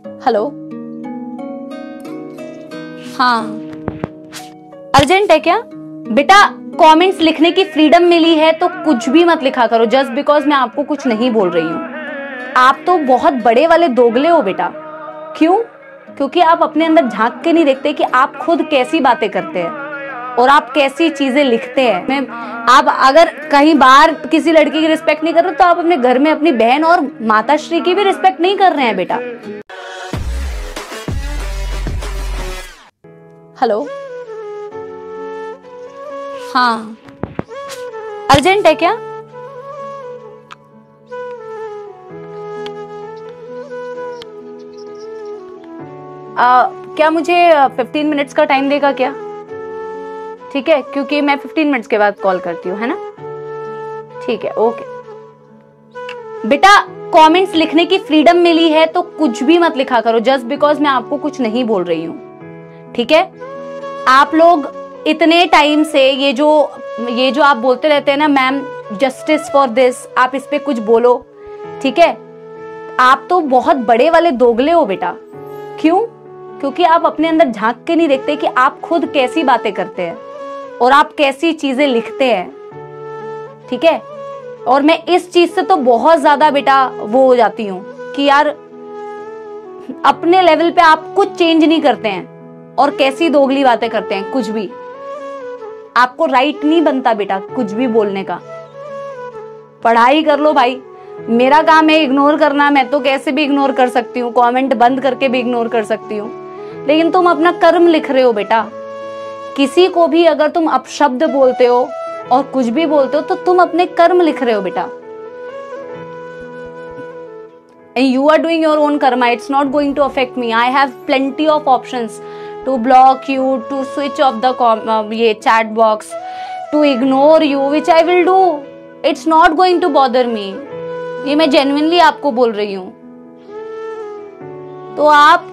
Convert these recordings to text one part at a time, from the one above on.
Hello, हाँ urgent है क्या बेटा? कमेंट्स लिखने की फ्रीडम मिली है तो कुछ भी मत लिखा करो जस्ट बिकॉज मैं आपको कुछ नहीं बोल रही हूँ। आप तो बहुत बड़े वाले दोगले हो बेटा। क्यों? क्योंकि आप अपने अंदर झांक के नहीं देखते कि आप खुद कैसी बातें करते हैं और आप कैसी चीजें लिखते हैं। आप अगर कहीं बाहर किसी लड़की की रिस्पेक्ट नहीं कर रहे तो आप अपने घर में अपनी बहन और माताश्री की भी रिस्पेक्ट नहीं कर रहे हैं बेटा। हेलो, हाँ अर्जेंट है क्या? क्या मुझे 15 मिनट्स का टाइम देगा क्या? ठीक है, क्योंकि मैं 15 मिनट्स के बाद कॉल करती हूँ, है ना? ठीक है, ओके बेटा। कमेंट्स लिखने की फ्रीडम मिली है तो कुछ भी मत लिखा करो जस्ट बिकॉज मैं आपको कुछ नहीं बोल रही हूँ, ठीक है? आप लोग इतने टाइम से ये जो आप बोलते रहते हैं ना मैम जस्टिस फॉर दिस, आप इस पे कुछ बोलो, ठीक है? आप तो बहुत बड़े वाले दोगले हो बेटा। क्यों? क्योंकि आप अपने अंदर झांक के नहीं देखते कि आप खुद कैसी बातें करते हैं और आप कैसी चीजें लिखते हैं, ठीक है? और मैं इस चीज से तो बहुत ज्यादा बेटा वो हो जाती हूँ कि यार अपने लेवल पे आप कुछ चेंज नहीं करते हैं और कैसी दोगली बातें करते हैं। कुछ भी आपको राइट नहीं बनता बेटा कुछ भी बोलने का। पढ़ाई कर लो भाई, मेरा काम है इग्नोर करना। मैं तो कैसे भी इग्नोर कर सकती हूँ, कमेंट बंद करके भी इग्नोर कर सकती हूँ, लेकिन तुम अपना कर्म लिख रहे हो बेटा। किसी को भी अगर तुम अपशब्द बोलते हो और कुछ भी बोलते हो तो तुम अपने कर्म लिख रहे हो बेटा। And you are doing your own karma. It's not going to affect me. I have plenty of options to block you, to switch off the ये chat box, to ignore you, which I will do. It's not going to bother me. ये मैं genuinely आपको बोल रही हूँ। तो आप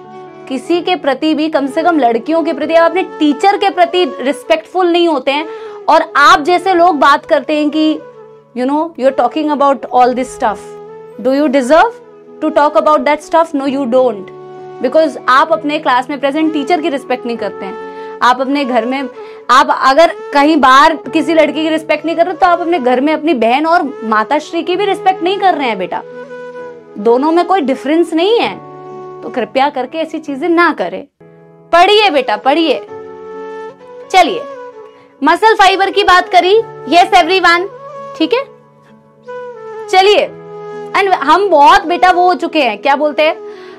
किसी के प्रति भी, कम से कम लड़कियों के प्रति, आप अपने टीचर के प्रति रिस्पेक्टफुल नहीं होते हैं और आप जैसे लोग बात करते हैं कि you're talking about all this stuff. Do you deserve to talk about that stuff? No, you don't. Because आप अपने क्लास में प्रेजेंट टीचर की रिस्पेक्ट नहीं करते हैं। आप अपने घर में, आप अगर कहीं बाहर किसी लड़की की रिस्पेक्ट नहीं कर रहे तो आप अपने घर में अपनी बहन और माताश्री की भी रिस्पेक्ट नहीं कर रहे हैं बेटा। दोनों में कोई डिफरेंस नहीं है, तो कृपया करके ऐसी चीजें ना करें। पढ़िए बेटा, पढ़िए। चलिए, मसल फाइबर की बात करी। यस एवरीवन, ठीक है? चलिए, एंड हम बहुत बेटा वो हो चुके हैं, क्या बोलते हैं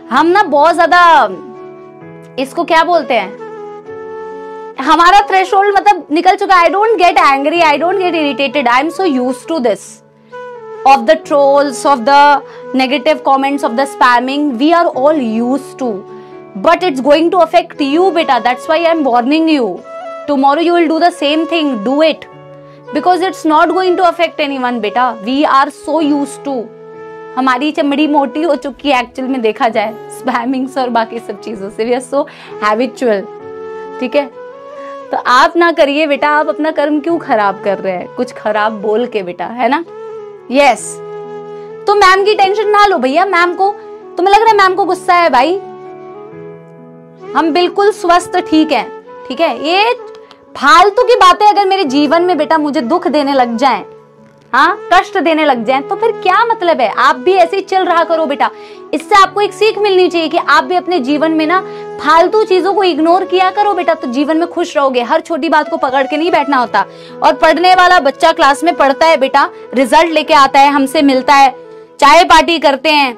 हम ना, बहुत ज्यादा इसको क्या बोलते हैं, हमारा थ्रेशोल्ड मतलब निकल चुका। I don't get angry, I don't get irritated, I am so used to this, of the trolls, of the negative comments, of the spamming. We are all used to, but it's going to affect you बेटा। That's why I am warning you. Tomorrow you will do the same thing, do it, because it's not going to affect anyone बेटा। We are so used to, हमारी चमड़ी मोटी हो चुकी है actual में देखा जाए स्पैमिंग्स और बाकी सब चीजों से। वी आर सो हैबिचुअल, ठीक है? तो आप ना करिए बेटा। आप अपना कर्म क्यों खराब कर रहे हैं कुछ खराब बोल के बेटा, है ना? यस, तो मैम की टेंशन ना लो भैया। मैम को, तुम्हें लग रहा है मैम को गुस्सा है? भाई हम बिल्कुल स्वस्थ ठीक है, ठीक है? ये फालतू की बातें अगर मेरे जीवन में बेटा मुझे दुख देने लग जाएं, हाँ, कष्ट देने लग जाएं, तो फिर क्या मतलब है? आप भी ऐसे ही चल रहा करो बेटा। इससे आपको एक सीख मिलनी चाहिए कि आप भी अपने जीवन में ना फालतू चीजों को इग्नोर किया करो बेटा, तो जीवन में खुश रहोगे। हर छोटी बात को पकड़ के नहीं बैठना होता। और पढ़ने वाला बच्चा क्लास में पढ़ता है बेटा, रिजल्ट लेके आता है, हमसे मिलता है, चाय पार्टी करते हैं,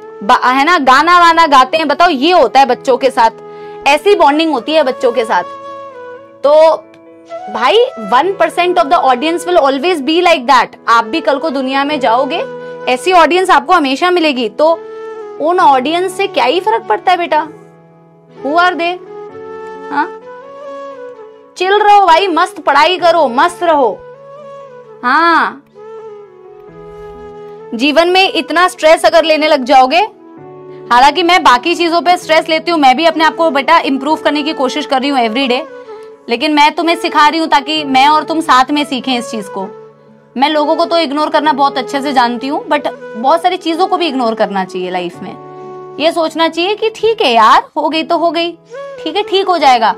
है ना, गाना वाना गाते हैं। बताओ, ये होता है बच्चों के साथ, ऐसी बॉन्डिंग होती है बच्चों के साथ। तो भाई 1% of the audience will always be like that. आप भी कल को दुनिया में जाओगे, ऐसी ऑडियंस आपको हमेशा मिलेगी। तो उन ऑडियंस से क्या ही फर्क पड़ता है बेटा? Who are they? हाँ, चिल रहो भाई, मस्त पढ़ाई करो, मस्त रहो। हाँ, जीवन में इतना स्ट्रेस अगर लेने लग जाओगे, हालांकि मैं बाकी चीजों पे स्ट्रेस लेती हूँ, मैं भी अपने आप को बेटा इंप्रूव करने की कोशिश कर रही हूँ एवरी डे, लेकिन मैं तुम्हें सिखा रही हूँ ताकि मैं और तुम साथ में सीखें इस चीज को। मैं लोगों को तो इग्नोर करना बहुत अच्छे से जानती हूँ, बट बहुत सारी चीजों को भी इग्नोर करना चाहिए लाइफ में। ये सोचना चाहिए कि ठीक है यार, हो गई तो हो गई, ठीक है, ठीक हो जाएगा।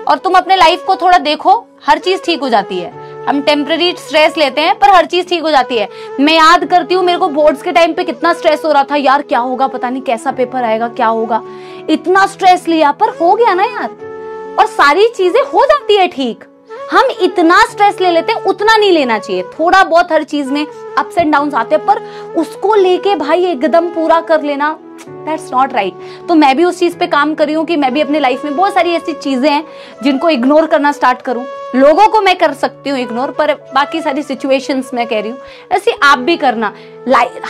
और तुम अपने लाइफ को थोड़ा देखो, हर चीज ठीक हो जाती है। हम टेम्पररी स्ट्रेस लेते हैं पर हर चीज ठीक हो जाती है। मैं याद करती हूँ मेरे को बोर्ड्स के टाइम पे कितना स्ट्रेस हो रहा था यार, क्या होगा पता नहीं, कैसा पेपर आएगा, क्या होगा, इतना स्ट्रेस लिया, पर हो गया ना यार। और सारी चीजें हो जाती है ठीक। हम इतना स्ट्रेस ले लेते हैं, उतना नहीं लेना चाहिए। थोड़ा बहुत हर चीज में अप्स एंड डाउन्स आते हैं, पर उसको लेके भाई एकदम पूरा कर लेना, दैट्स नॉट राइट। तो मैं भी उस चीज पे काम कर रही हूँ कि मैं भी अपने लाइफ में बहुत सारी ऐसी चीजें हैं जिनको इग्नोर करना स्टार्ट करूं। लोगों को मैं कर सकती हूँ इग्नोर, पर बाकी सारी सिचुएशंस मैं कह रही हूँ ऐसे आप भी करना।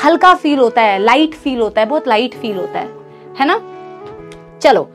हल्का फील होता है, लाइट फील होता है, बहुत लाइट फील होता है ना। चलो।